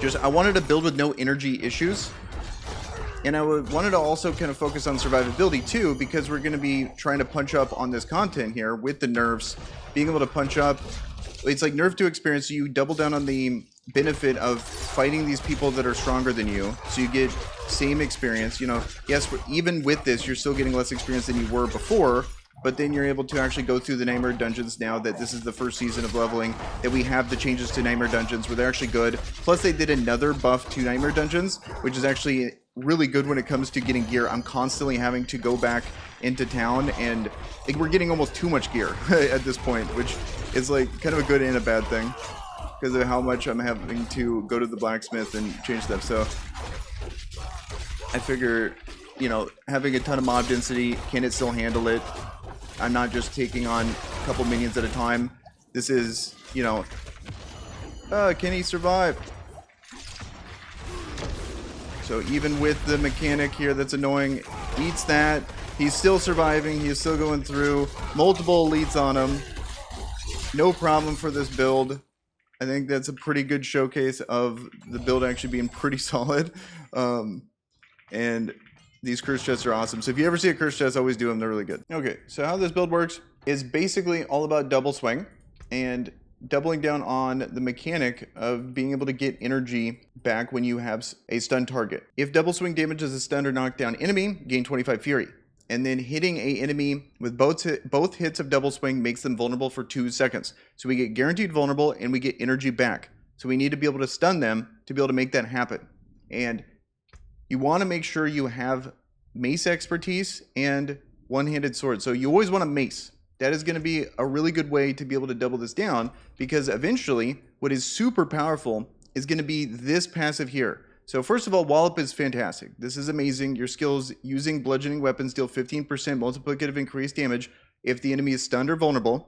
Just, I wanted to build with no energy issues. And I wanted to also kind of focus on survivability too, because we're going to be trying to punch up on this content here with the nerfs. Being able to punch up, it's like nerf to experience, so you double down on the benefit of fighting these people that are stronger than you, so you get same experience. You know, yes, even with this, you're still getting less experience than you were before, but then you're able to actually go through the Nightmare Dungeons now that this is the first season of leveling, that we have the changes to Nightmare Dungeons where they're actually good. Plus, they did another buff to Nightmare Dungeons, which is actually really good when it comes to getting gear. I'm constantly having to go back into town, and we're getting almost too much gear at this point, which is like kind of a good and a bad thing because of how much I'm having to go to the blacksmith and change stuff. So I figure, you know, having a ton of mob density, can it still handle it? I'm not just taking on a couple minions at a time. This is, you know, can he survive? So even with the mechanic here that's annoying, eats that. He's still surviving. He's still going through. Multiple elites on him. No problem for this build. I think that's a pretty good showcase of the build actually being pretty solid. And these curse chests are awesome. So if you ever see a curse chest, always do them. They're really good. Okay, so how this build works is basically all about double swing and doubling down on the mechanic of being able to get energy back when you have a stun target. If double swing damages a stunned or knocked down enemy, gain 25 fury. And then hitting a enemy with both hits of double swing makes them vulnerable for 2 seconds. So we get guaranteed vulnerable and we get energy back. So we need to be able to stun them to be able to make that happen. And you want to make sure you have mace expertise and one-handed sword. So you always want a mace. That is going to be a really good way to be able to double this down, because eventually what is super powerful is going to be this passive here. So first of all, Wallop is fantastic. This is amazing. Your skills using bludgeoning weapons deal 15% multiplicative increased damage if the enemy is stunned or vulnerable.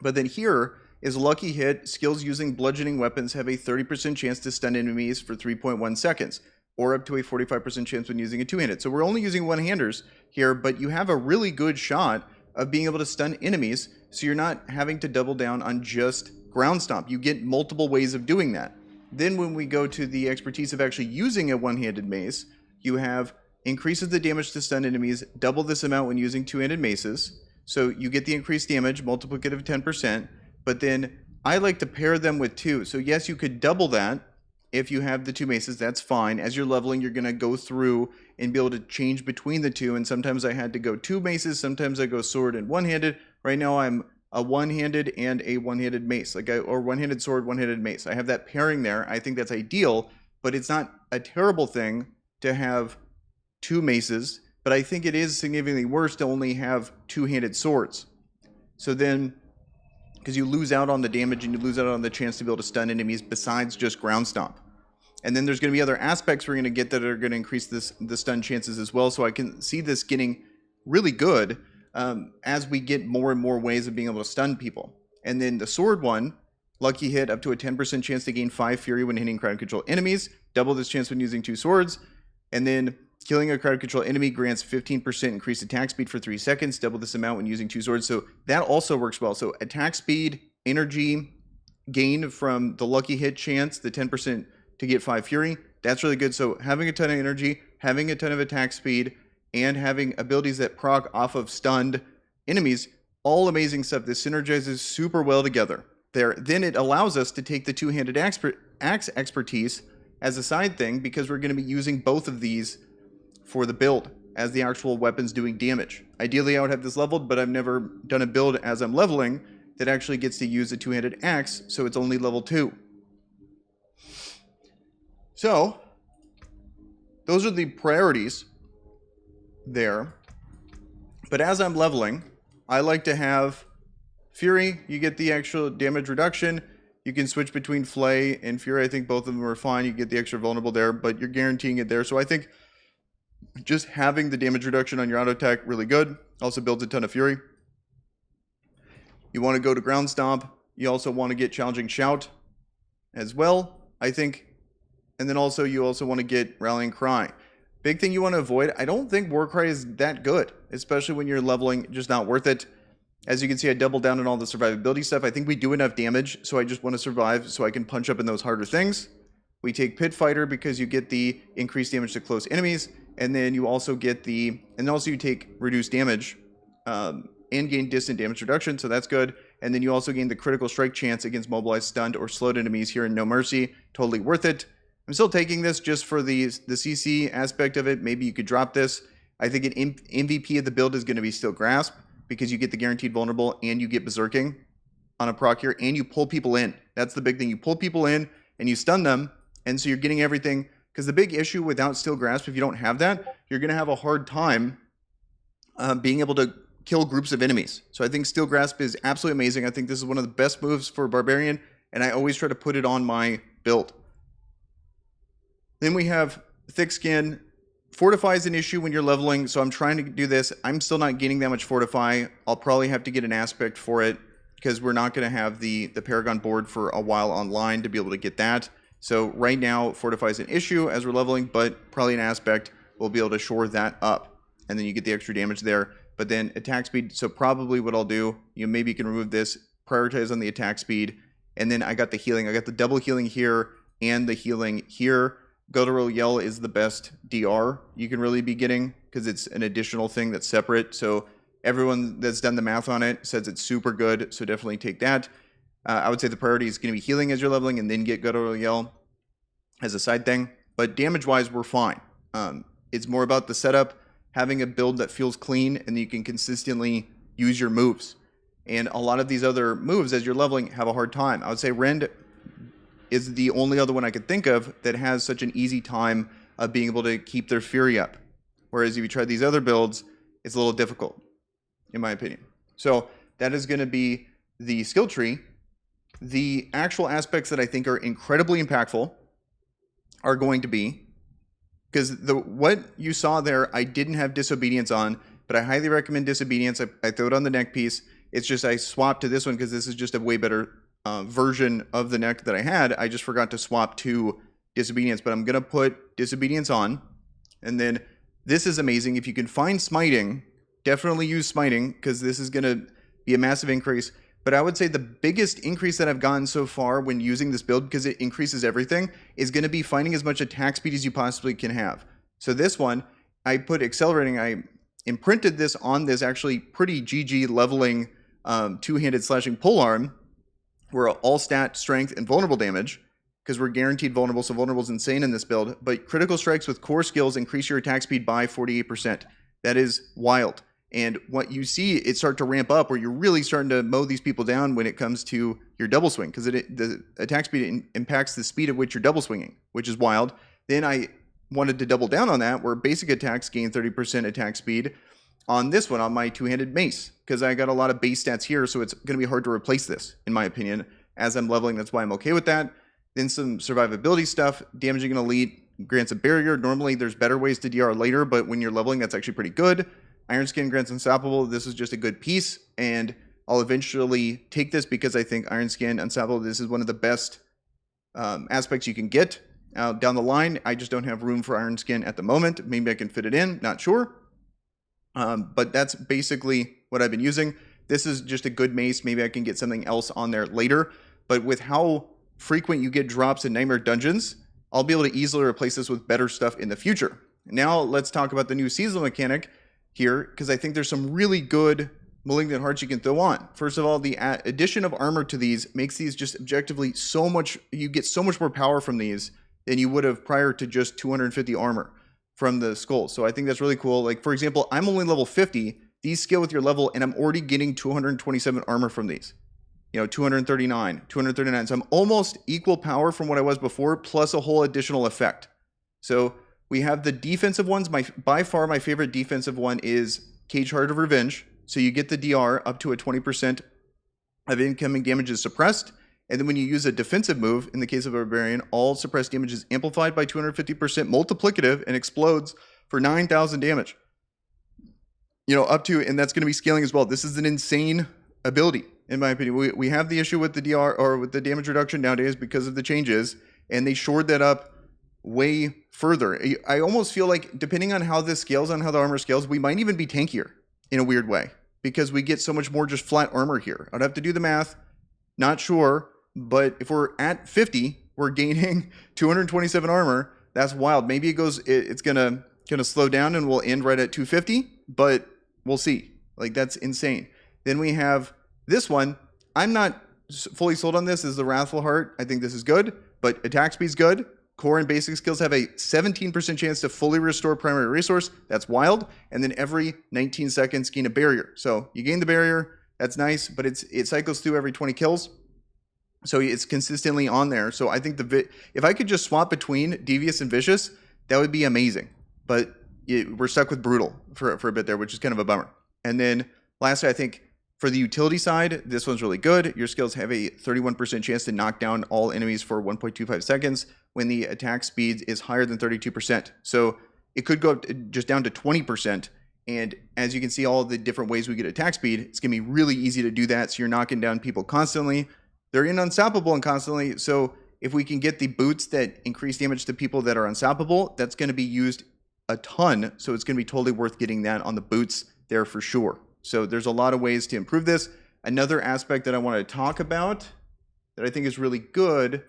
But then here is Lucky Hit. Skills using bludgeoning weapons have a 30% chance to stun enemies for 3.1 seconds. Or up to a 45% chance when using a two-handed. So we're only using one-handers here, but you have a really good shot of being able to stun enemies, so you're not having to double down on just ground stomp. You get multiple ways of doing that. Then when we go to the expertise of actually using a one-handed mace, you have increases the damage to stun enemies, double this amount when using two-handed maces. So you get the increased damage, multiplicative 10%, but then I like to pair them with two. So yes, you could double that. If you have the two maces, that's fine. As you're leveling, you're going to go through and be able to change between the two. And sometimes I had to go two maces. Sometimes I go sword and one-handed. Right now, I'm a one-handed and a one-handed mace, or one-handed sword, one-handed mace. I have that pairing there. I think that's ideal, but it's not a terrible thing to have two maces. But I think it is significantly worse to only have two-handed swords. So then, because you lose out on the damage and you lose out on the chance to be able to stun enemies besides just ground stomp. And then there's going to be other aspects we're going to get that are going to increase the stun chances as well. So I can see this getting really good as we get more and more ways of being able to stun people. And then the sword one, Lucky Hit, up to a 10% chance to gain 5 fury when hitting crowd control enemies. Double this chance when using 2 swords. And then killing a crowd control enemy grants 15% increased attack speed for 3 seconds. Double this amount when using 2 swords. So that also works well. So attack speed, energy gain from the Lucky Hit chance, the 10% to get 5 fury. That's really good. So having a ton of energy, having a ton of attack speed, and having abilities that proc off of stunned enemies, all amazing stuff. This synergizes super well together. Then it allows us to take the two-handed axe expertise as a side thing, because we're going to be using both of these for the build as the actual weapons doing damage. Ideally, I would have this leveled, but I've never done a build as I'm leveling that actually gets to use a two-handed axe, so it's only level 2. So, those are the priorities there. But as I'm leveling, I like to have Fury. You get the actual damage reduction. You can switch between Flay and Fury. I think both of them are fine. You get the extra vulnerable there, but you're guaranteeing it there. So I think just having the damage reduction on your auto attack, really good. Also builds a ton of Fury. You want to go to Ground Stomp. You also want to get Challenging Shout as well, I think. And then also you also want to get Rallying Cry. Big thing you want to avoid, I don't think Warcry is that good, especially when you're leveling, just not worth it. As you can see, I doubled down on all the survivability stuff. I think we do enough damage, so I just want to survive so I can punch up in those harder things. We take Pit Fighter because you get the increased damage to close enemies, and then you also get you take reduced damage and gain distant damage reduction, so that's good. And then you also gain the critical strike chance against mobilized, stunned, or slowed enemies here in No Mercy. Totally worth it. I'm still taking this just for the CC aspect of it. Maybe you could drop this. I think an MVP of the build is going to be still Grasp, because you get the guaranteed vulnerable and you get berserking on a proc here, and you pull people in. That's the big thing. You pull people in and you stun them, and so you're getting everything. Because the big issue without Steel Grasp, if you don't have that, you're going to have a hard time being able to kill groups of enemies. So I think Steel Grasp is absolutely amazing. I think this is one of the best moves for Barbarian, and I always try to put it on my build. Then we have Thick Skin. Fortify is an issue when you're leveling, so I'm trying to do this. I'm still not getting that much Fortify. I'll probably have to get an aspect for it, because we're not going to have the Paragon board for a while online to be able to get that. So right now, Fortify is an issue as we're leveling, but probably an aspect will be able to shore that up. And then you get the extra damage there. But then attack speed, so probably what I'll do, maybe you can remove this, prioritize on the attack speed, and then I got the healing. I got the double healing here and the healing here. Guttural Yell is the best DR you can really be getting, because it's an additional thing that's separate. So everyone that's done the math on it says it's super good, so definitely take that. I would say the priority is going to be healing as you're leveling, and then get Guttural Yell as a side thing. But damage-wise, we're fine. It's more about the setup, having a build that feels clean, and you can consistently use your moves. And a lot of these other moves, as you're leveling, have a hard time. I would say Rend is the only other one I could think of that has such an easy time of being able to keep their Fury up. Whereas if you try these other builds, it's a little difficult, in my opinion. So that is going to be the skill tree. The actual aspects that I think are incredibly impactful are going to be, because what you saw there, I didn't have Disobedience on, but I highly recommend Disobedience. I throw it on the neck piece. It's just I swapped to this one because this is just a way better version of the neck that I had. I just forgot to swap to Disobedience, but I'm going to put Disobedience on. And then this is amazing. If you can find Smiting, definitely use Smiting, because this is going to be a massive increase. But I would say the biggest increase that I've gotten so far when using this build, because it increases everything, is going to be finding as much attack speed as you possibly can have. So this one, I put Accelerating. I imprinted this on this actually pretty GG leveling two-handed slashing polearm. We're all stat, strength, and vulnerable damage, because we're guaranteed vulnerable, so vulnerable is insane in this build. But critical strikes with core skills increase your attack speed by 48%. That is wild. And what you see, it start to ramp up where you're really starting to mow these people down when it comes to your double swing, because the attack speed impacts the speed at which you're double swinging, which is wild. Then I wanted to double down on that, where basic attacks gain 30% attack speed on this one, on my two-handed mace, because I got a lot of base stats here, so it's going to be hard to replace this, in my opinion, as I'm leveling. That's why I'm okay with that. Then some survivability stuff. Damaging an elite grants a barrier. Normally, there's better ways to DR later, but when you're leveling, that's actually pretty good. Iron Skin grants Unstoppable. This is just a good piece, and I'll eventually take this because I think Iron Skin, Unstoppable, this is one of the best aspects you can get down the line. I just don't have room for Iron Skin at the moment. Maybe I can fit it in, not sure. But that's basically what I've been using. This is just a good mace. Maybe I can get something else on there later. But with how frequent you get drops in Nightmare Dungeons, I'll be able to easily replace this with better stuff in the future. Now let's talk about the new seasonal mechanic here, because I think there's some really good Malignant Hearts you can throw on. First of all, the addition of armor to these makes these just objectively so much, you get so much more power from these than you would have prior to just 250 armor from the skulls. So I think that's really cool. Like, for example, I'm only level 50. These scale with your level, and I'm already getting 227 armor from these. 239, 239. So I'm almost equal power from what I was before, plus a whole additional effect. So we have the defensive ones. By far, my favorite defensive one is Cage Heart of Revenge. So you get the DR up to a 20% of incoming damage is suppressed. And then when you use a defensive move, in the case of a Barbarian, all suppressed damage is amplified by 250% multiplicative and explodes for 9,000 damage. Up to, and that's going to be scaling as well. This is an insane ability, in my opinion. We have the issue with the DR, or with the damage reduction nowadays, because of the changes, and they shored that up way further. I almost feel like, depending on how this scales, on how the armor scales, we might even be tankier in a weird way, because we get so much more just flat armor here. I'd have to do the math. Not sure. But if we're at 50, we're gaining 227 armor. That's wild. Maybe it's gonna slow down and we'll end right at 250, but we'll see. Like, that's insane. Then we have this one. I'm not fully sold on this. This is the Wrathful Heart. I think this is good, but attack speed's good. Core and basic skills have a 17% chance to fully restore primary resource. That's wild. And then every 19 seconds, gain a barrier. So you gain the barrier. That's nice, but it cycles through every 20 kills. So it's consistently on there. So I think if I could just swap between Devious and Vicious, that would be amazing. But we're stuck with Brutal for a bit there, which is kind of a bummer. And then lastly, I think for the utility side, this one's really good. Your skills have a 31% chance to knock down all enemies for 1.25 seconds when the attack speed is higher than 32%. So it could go up just down to 20%. And as you can see, all the different ways we get attack speed, it's going to be really easy to do that. So you're knocking down people constantly. They're unstoppable and constantly. So if we can get the boots that increase damage to people that are unstoppable, that's going to be used a ton. So it's going to be totally worth getting that on the boots there for sure. So there's a lot of ways to improve this. Another aspect that I want to talk about that I think is really good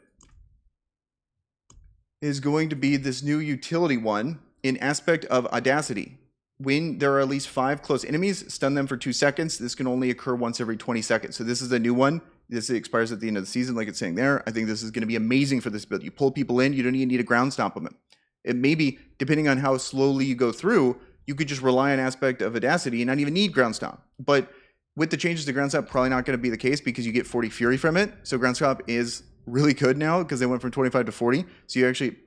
is going to be this new utility one in aspect of Audacity. When there are at least 5 close enemies, stun them for 2 seconds. This can only occur once every 20 seconds. So this is a new one. This expires at the end of the season, like it's saying there. I think this is going to be amazing for this build. You pull people in, you don't even need a ground stomp them. It may be, depending on how slowly you go through, you could just rely on aspect of Audacity and not even need ground stomp. But with the changes to ground stomp, probably not going to be the case because you get 40 fury from it. So ground stomp is really good now because they went from 25 to 40. So you actually,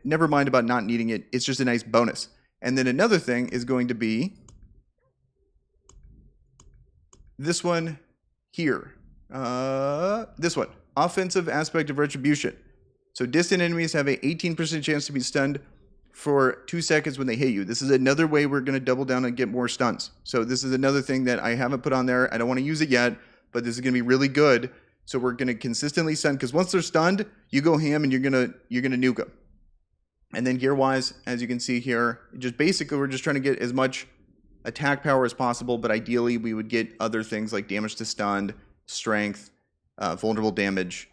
never mind about not needing it. It's just a nice bonus. And then another thing is going to be this one here. This one, offensive aspect of retribution. So distant enemies have a 18% chance to be stunned for 2 seconds when they hit you. This is another way we're going to double down and get more stuns. So this is another thing that I haven't put on there. I don't want to use it yet, but this is going to be really good. So we're going to consistently stun, because once they're stunned, you go ham and you're gonna nuke them. And then gear wise, as you can see here, just basically we're just trying to get as much attack power as possible, but ideally we would get other things like damage to stunned, strength, vulnerable damage.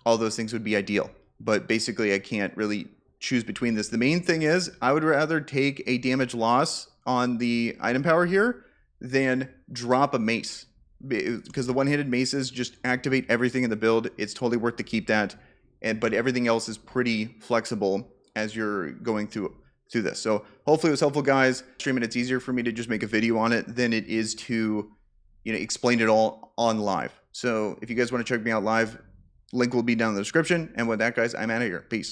All those things would be ideal. But basically I can't really choose between this. The main thing is I would rather take a damage loss on the item power here than drop a mace, because the one-handed maces just activate everything in the build. It's totally worth to keep that, but everything else is pretty flexible as you're going through this. So hopefully it was helpful, guys. Streaming, it's easier for me to just make a video on it than it is to, explain it all on live. So if you guys want to check me out live, link will be down in the description. And with that, guys, I'm out of here. Peace.